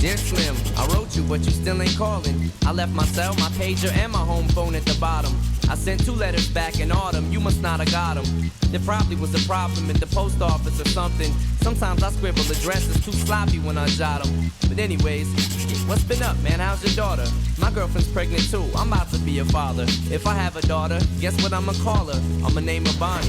Dear Slim, I wrote you, but you still ain't calling. I left my cell, my pager, and my home phone at the bottom. I sent 2 letters back in autumn, you must not have got them. There probably was a problem in the post office or something. Sometimes I scribble addresses too sloppy when I jot them. But anyways, what's been up, man? How's your daughter? My girlfriend's pregnant too, I'm about to be a father. If I have a daughter, guess what I'ma call her? I'ma name her Bonnie.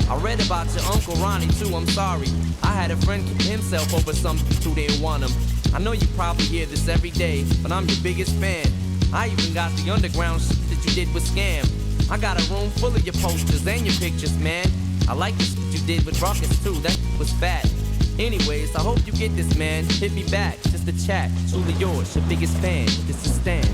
I read about your Uncle Ronnie too, I'm sorry. I had a friend kill himself over something who didn't want him. I know you probably hear this every day, but I'm your biggest fan. I even got the underground shit that you did with Scam. I got a room full of your posters and your pictures, man. I like the shit you did with Rockets too, that was fat. Anyways, I hope you get this, man. Hit me back, just a chat. Truly yours, your biggest fan. This is Stan.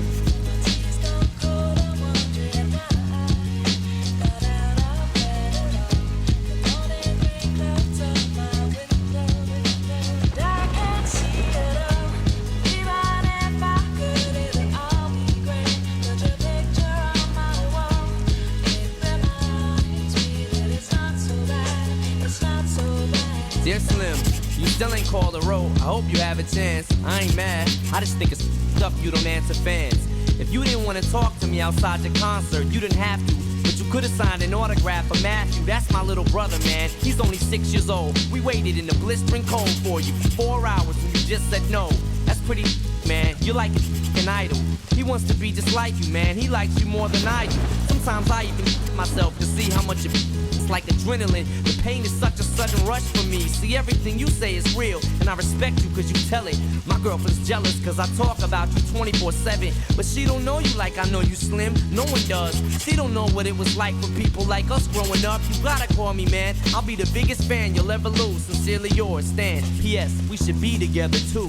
Dear Slim, you still ain't called a row. I hope you have a chance. I ain't mad. I just think it's stuff you don't answer fans. If you didn't want to talk to me outside your concert, you didn't have to. But you could have signed an autograph for Matthew. That's my little brother, man. He's only 6 years old. We waited in the blistering cold for you for 4 hours and you just said no. That's pretty, man. You're like an idol. He wants to be just like you, man. He likes you more than I do. Sometimes I even myself to see how much it's like adrenaline. The pain is such a sudden rush for me. See, everything you say is real, and I respect you cause you tell it. My girlfriend's jealous cause I talk about you 24/7. But she don't know you like I know you, Slim. No one does. She don't know what it was like for people like us growing up. You gotta call me, man. I'll be the biggest fan you'll ever lose. Sincerely yours, Stan. P.S. We should be together too.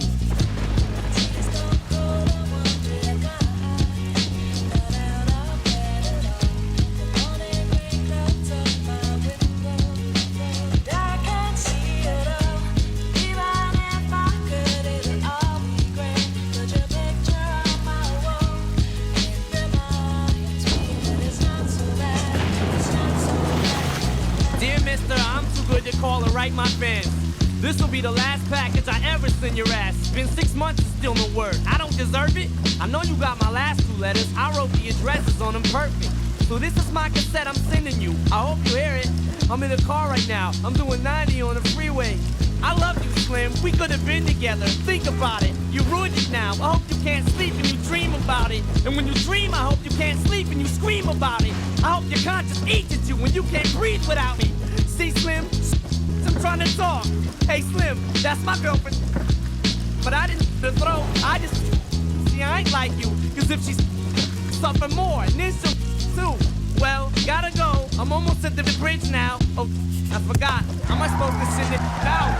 Call and write my fans. This will be the last package I ever send your ass. It's been 6 months and still no word. I don't deserve it. I know you got my last 2 letters. I wrote the addresses on them perfect. So this is my cassette I'm sending you. I hope you hear it. I'm in the car right now. I'm doing 90 on the freeway. I love you, Slim. We could have been together. Think about it. You ruined it now. I hope you can't sleep and you dream about it. And when you dream, I hope you can't sleep and you scream about it. I hope your conscience eats at you when you can't breathe without me. See, Slim? I'm trying to talk. Hey, Slim, that's my girlfriend. But I didn't throw. I just... See, I ain't like you. Cause if she's suffering more, and then she'll too. Well, gotta go. I'm almost at the bridge now. Oh, I forgot. How am I supposed to send it out?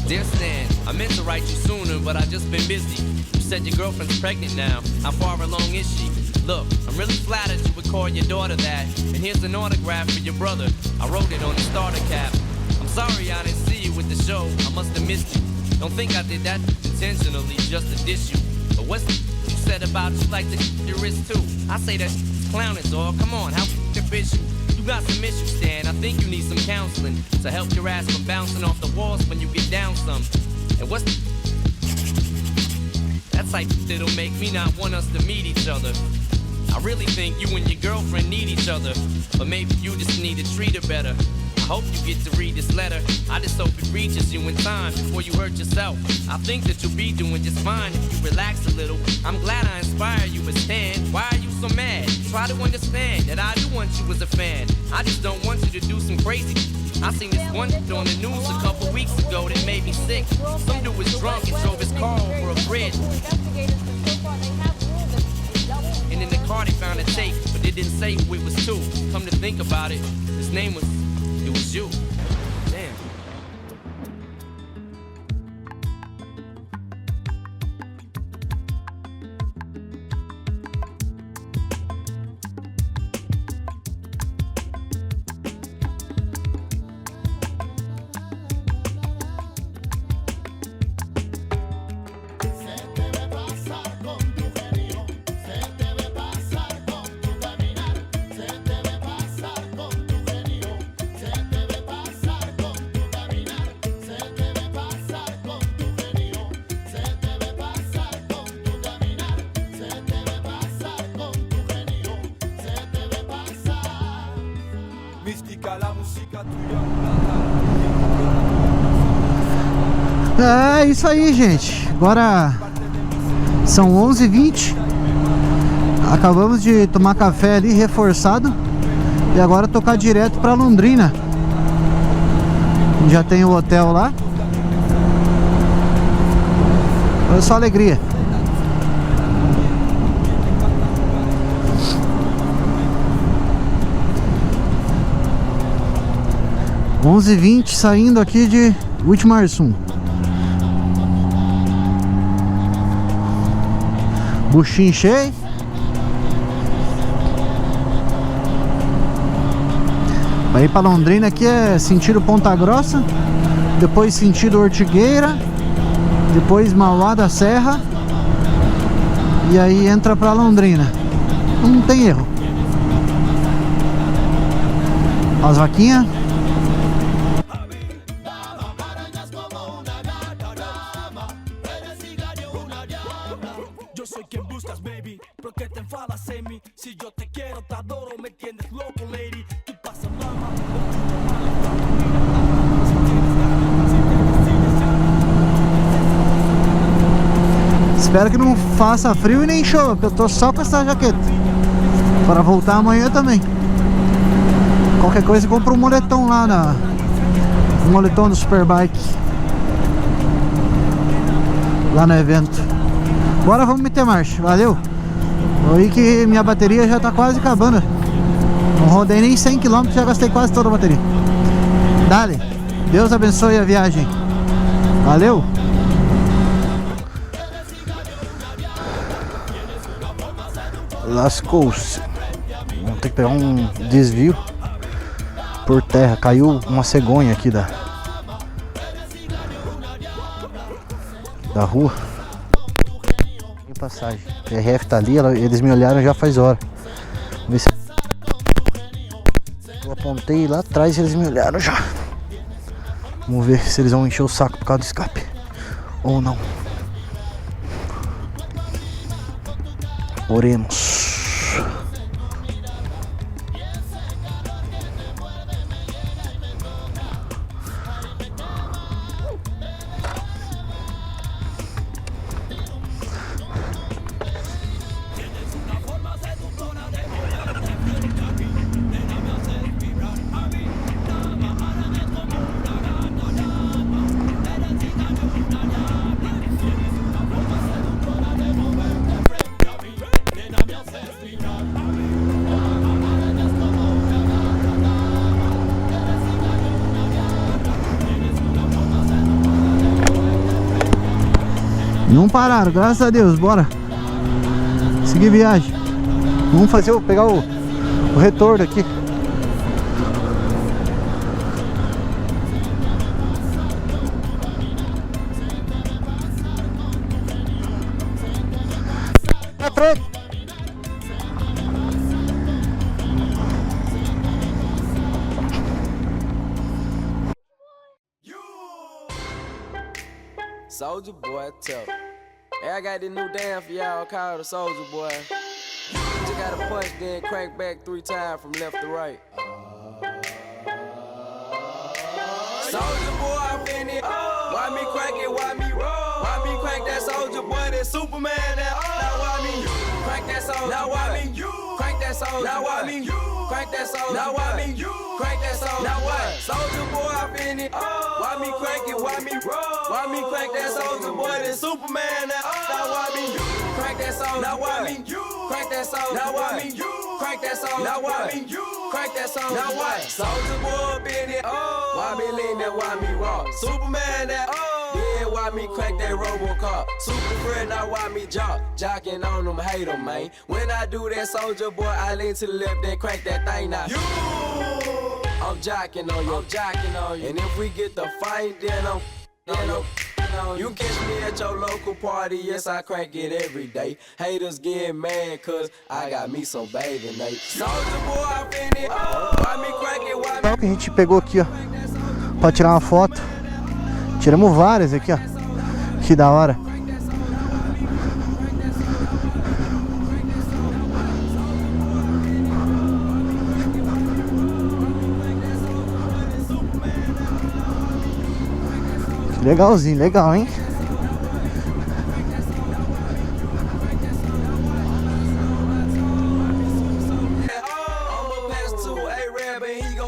Dear Stan, I meant to write you sooner, but I just been busy. You said your girlfriend's pregnant now. How far along is she? Look, I'm really flattered you would call your daughter that. And here's an autograph for your brother. I wrote it on the starter cap. I'm sorry I didn't see you with the show. I must have missed you. Don't think I did that intentionally just to diss you. But what's the you said about you like the your wrist too? I say that clowning, dog. Come on, how fish you? You got some issues, Stan. I think you need some counseling to help your ass from bouncing off the walls when you get down some. And what's the... That's like that'll make me not want us to meet each other. I really think you and your girlfriend need each other. But maybe you just need to treat her better. I hope you get to read this letter. I just hope it reaches you in time before you hurt yourself. I think that you'll be doing just fine if you relax a little. I'm glad I inspire you as Stan. Why are you so mad? Try to understand that I do want you as a fan. I just don't want you to do some crazy. I seen this one on the news a couple weeks ago that made me sick. Some dude was drunk and drove his car over a bridge. And in the car they found a tape, but they didn't say who it was to. Come to think about it, his name was... It was you. Damn. Se te ve pasar con tu genio, se te ve pasar É isso aí, gente. Agora são 11h20. Acabamos de tomar café ali, reforçado. E agora tocar direto pra Londrina. Já tem o hotel lá. É só alegria. Onze e 20, saindo aqui de Uitmarsum. Buchinho cheio. Pra ir pra Londrina aqui é sentido Ponta Grossa, depois sentido Ortigueira, depois Mauá da Serra, e aí entra pra Londrina. Não tem erro. As vaquinhas. Espero que não faça frio e nem chova, porque eu tô só com essa jaqueta para voltar amanhã também. Qualquer coisa compra um moletom lá um moletom do Superbike lá no evento. Bora, vamos meter marcha, valeu. Aí que minha bateria já tá quase acabando. Não rodei nem 100 km, já gastei quase toda a bateria. Dale, Deus abençoe a viagem. Valeu. Lascou-se. Vamos ter que pegar um desvio por terra. Caiu uma cegonha aqui da rua. Tem passagem. A PRF tá ali, eles me olharam já faz hora. Vamos ver se eu apontei lá atrás e eles me olharam já. Vamos ver se eles vão encher o saco por causa do escape ou não. Oremos. Não pararam, graças a Deus, bora seguir viagem. Vamos pegar o retorno aqui. Soldier boy, tough. Hey, I got this new dance for y'all called the Soldier boy. You just gotta punch, then crank back 3 times from left to right. Soldier boy, I'm in it. Why me crank it? Why me roll? Why me crank that Soldier boy? That Superman that. Now why me crank that Soldier? Now why me crank that Soldier? Now why me crank that Soldier? Now why me crank that Soldier? Now what? Soldier boy, I'm in it. Why me crank it? Why me roll? Why me crank that Soldier boy? That Superman that. Now why me crank that Soldier? Now why me crank that Soldier? Now why me crank that Soldier? Now why me crank that Soldier? Now what? Soldier boy, up in it. Why me lean that? Why me rock? Superman that. Yeah, why me crank that RoboCop? Super friend, now why me jocking on them, hate them, man. When I do that, Soldier boy, I lean to the left, then crank that thing now. I'm jocking on you, and if we get the fight, then I'm you catch me at your local party, yes, I crank it every day. Haters getting mad, cause I got me some bathing, Nate. Soldier boy, I fin it. Why me crank it, why me... Que a gente pegou aqui, ó, pra tirar uma foto. Tiramos várias aqui, ó. Que da hora. Legalzinho, legal, hein?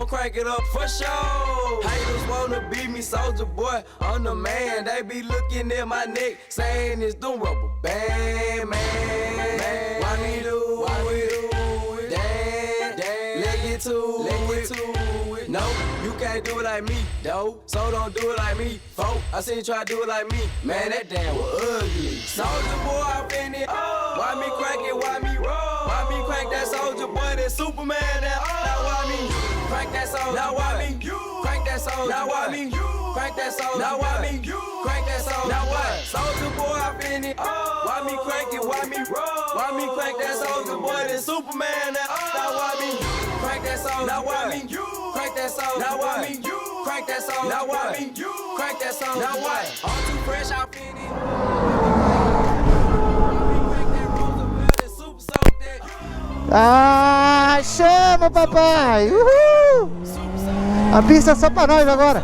Crank it up for sure. Haters wanna be me, soldier boy. I'm the man. They be looking at my neck, saying it's the rubber band, man. Why me do it? Damn, let get to it. No, you can't do it like me, though. So don't do it like me, folk. I seen you try to do it like me, man. That damn was ugly. Soldier boy, I been it. Why me crank it? Why me roll? Why me crank that soldier boy? That Superman? That now why me? Crank that soul, now why me? Crank that soul, now why me? Crank that soul, now why me? Crank that soul, now what? Soldier boy, I been it. Why me crank it? Why me roll? Why me crank that soldier boy? That Superman? That now why me? Crank that soul, now why me? Crank that soul, now why me? Crank that soul, now why me? Crank that soul, now what? All too fresh, I been it. Ah, chama, papai! Uhul! A pista é só pra nós agora.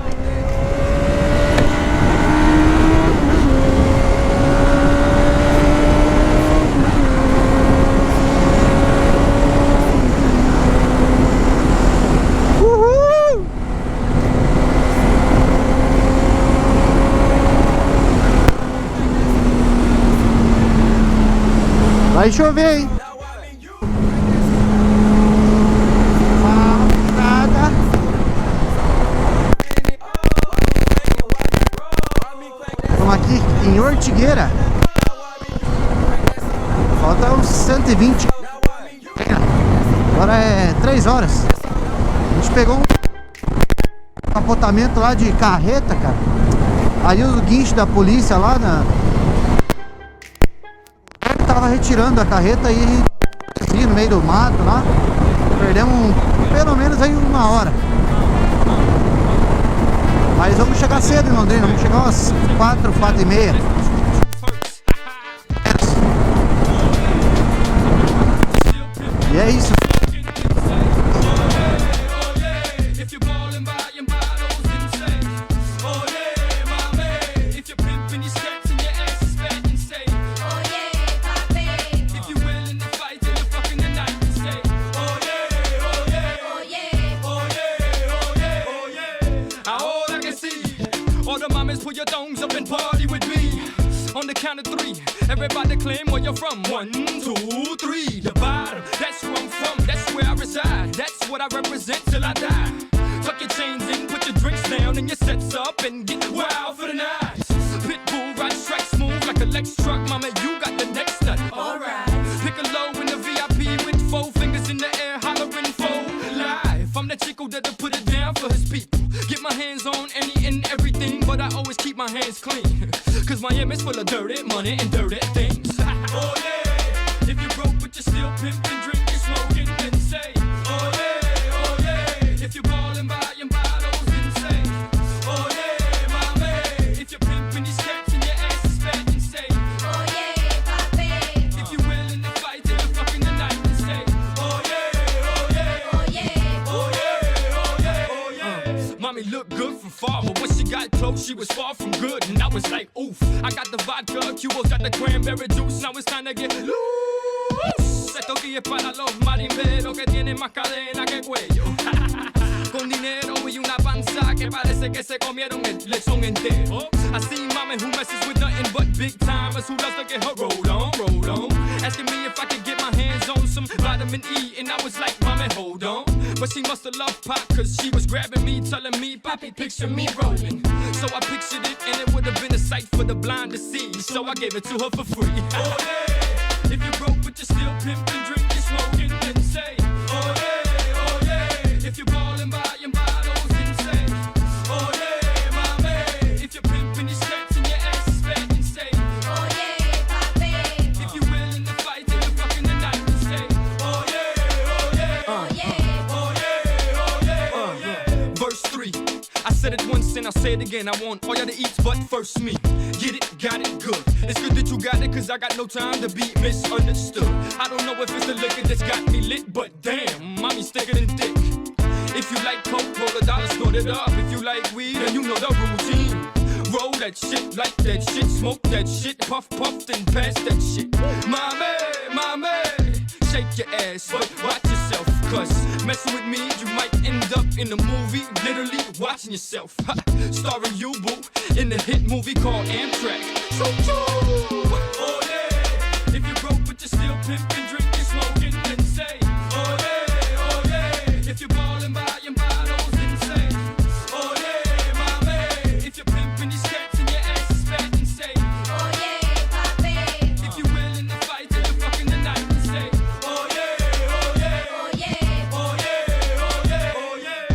Uhul! Vai chover, hein? Aqui em Ortigueira. Falta uns 120. Agora é 3 horas. A gente pegou um capotamento lá de carreta, cara. Aí o guincho da polícia lá tava retirando a carreta e no meio do mato lá. Perdemos pelo menos aí 1 hora. Mas vamos chegar cedo em Londrina, vamos chegar umas 4, 4h30. E é isso. Put your thumbs up and party with me. On the count of 3, everybody claim where you're from. 1, 2, 3. The bottom, that's where I'm from. That's where I reside. That's what I represent till I die. Tuck your chains in, put your drinks down, and your sets up and get wild for the night. Pitbull ride strike smooth like a Lex truck. Mama, you got the next nut. Alright. Pick a low in the VIP with 4 fingers in the air, hollering for life. I'm the chico that'll put it down for his people. Get my hands on any and everything, but I always keep my hands clean. Cause Miami's full of dirty money and dirty things. Oh yeah, if you broke but you still pimpin', drinkin', smoking, then say, oh yeah, if you ballin', buyin' bottles, then say, oh yeah, my man. If you're pimpin' these cats and your ass is fat, then say, oh yeah, papi. If you willin' to fight till you're fucking the night, then say, oh yeah, oh yeah, oh yeah, oh yeah, oh yeah, oh yeah. Mommy looked good from far, but when she got close, she was far from good, and I was like, oof. I got the vodka, Cuba's got the cranberry juice, now it's time to get loose. Esto aquí es para los marimberos que tienen más cadena que cuello. Con dinero y una panza que parece que se comieron el lechón entero. I see mama who messes with nothing but big timers who loves to get her rolled on. Asking me if I could get my hands on some vitamin E, and I was like, mommy, hold on. But she must have loved pop, cause she was grabbing me, telling me, Poppy, picture me rolling. So I pictured it, and it would have been a sight for the blind to see. So I gave it to her for free. Oh yeah, if you broke but you still pimpin', drinkin', smoking, then say, oh yeah, if you ballin', buyin' bottles, then say, oh yeah, my man. If you're pimpin' these cats and your ass is fat, then say, oh yeah, papi. If you willin' to fight till you're fucking the night, then say, oh yeah, oh yeah, oh yeah, oh yeah, oh yeah. Verse 3, I said it once and I'll say it again. I want all y'all to eat, but first me. Get it, got it, good. It's good that you got it, cause I got no time to be misunderstood. I don't know if it's the liquor that's got me lit, but damn, mommy's thicker than thick. If you like coke, roll $1, snort it up. If you like weed, then you know the routine. Roll that that shit, like that shit, smoke that shit, puff, then pass that shit. Mommy, shake your ass, but watch yourself, cause messing with me, you might end up in a movie, literally watching yourself. Starring you, boo, in the hit movie called Amtrak. Choo-choo! Oh yeah, if you're broke but you're still pimping, drinking, smoking, then say, oh yeah, if you're ballin' buying bottles, then say, oh yeah, mommy, if you're pimping these cats and your ass is fat, then say, oh yeah, papi. If you're willing to fight till you're fucking the night, then say, oh yeah, oh yeah, oh yeah, oh yeah, oh yeah, oh yeah.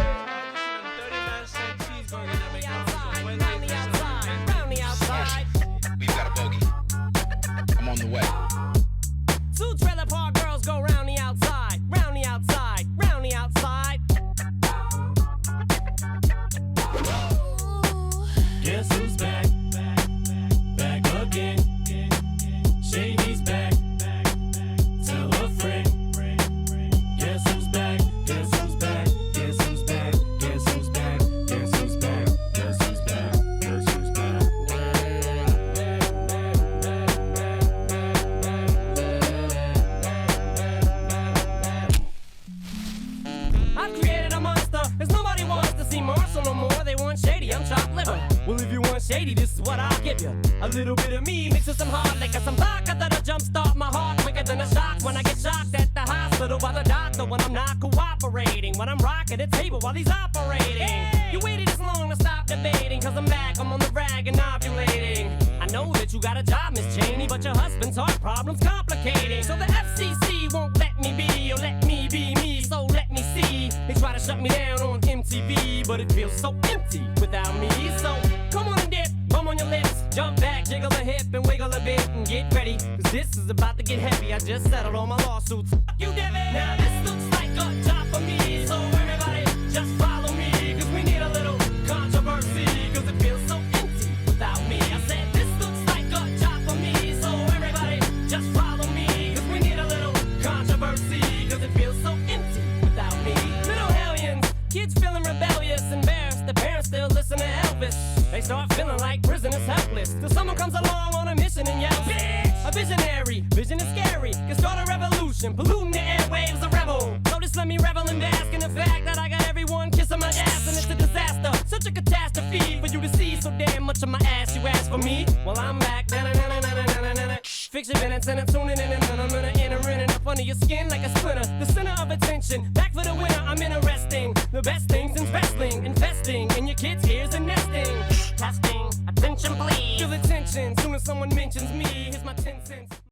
Round the outside. We've got a bogey. I'm on the way. Two trailer park girls go round the outside, round the outside, round the outside. Guess who's back? Back again. Shady's back. Tell a friend. Guess who's back? Guess who's back? Guess who's back? Guess who's back? Guess who's back? Guess who's back? Guess who's back? I've created a monster, cause nobody wants to see Marshall no more. They want shady, I'm chopped liver. Well, if you want shady, this is what I'll give you. A little bit of me mixed with some hard liquor, some vodka that'll jumpstart my heart quicker than a shock when I get shocked at the hospital by the doctor when I'm not cooperating. When I'm rocking the table while he's operating. Hey! You waited this long to stop debating, cause I'm back, I'm on the rag and ovulating. I know that you got a job, Miss Cheney, but your husband's heart problem's complicating. So the FCC won't let me be, or let me be me, so let me see. They try to shut me down on MTV, but it feels so empty without me. So come on and dip, bum on your lips, jump back, jiggle a hip and wiggle a bit and get ready, cause this is about to get heavy. I just settled all my lawsuits. Fuck you, Devin. Now this looks like a job for me, so everybody just follow me, cause we need a little controversy, cause it feels so empty without me. I said this looks like a job for me, so everybody just follow me, cause we need a little controversy, cause it feels so empty without me. Little hellions, kids feeling rebellious, embarrassed, the parents still listen to Elvis. They start feeling like prisoners helpless, till someone comes along on a mission and yells, bitch! A visionary, vision is scary, can start a revolution, polluting the airwaves, a rebel. So just let me revel and bask in the fact that I got everyone kissing my ass, and it's a disaster, such a catastrophe for you to see so damn much of my ass. You ask for me, well I'm back. Fix your minutes and I'm tuning in, and I'm gonna enter in and up under your skin like a splinter. The center of attention, back for the winner. I'm interesting, the best things in wrestling, investing in your kids' ears and nesting. Testing, attention please. Feel the tension, soon as someone mentions me. Here's my 10 cents.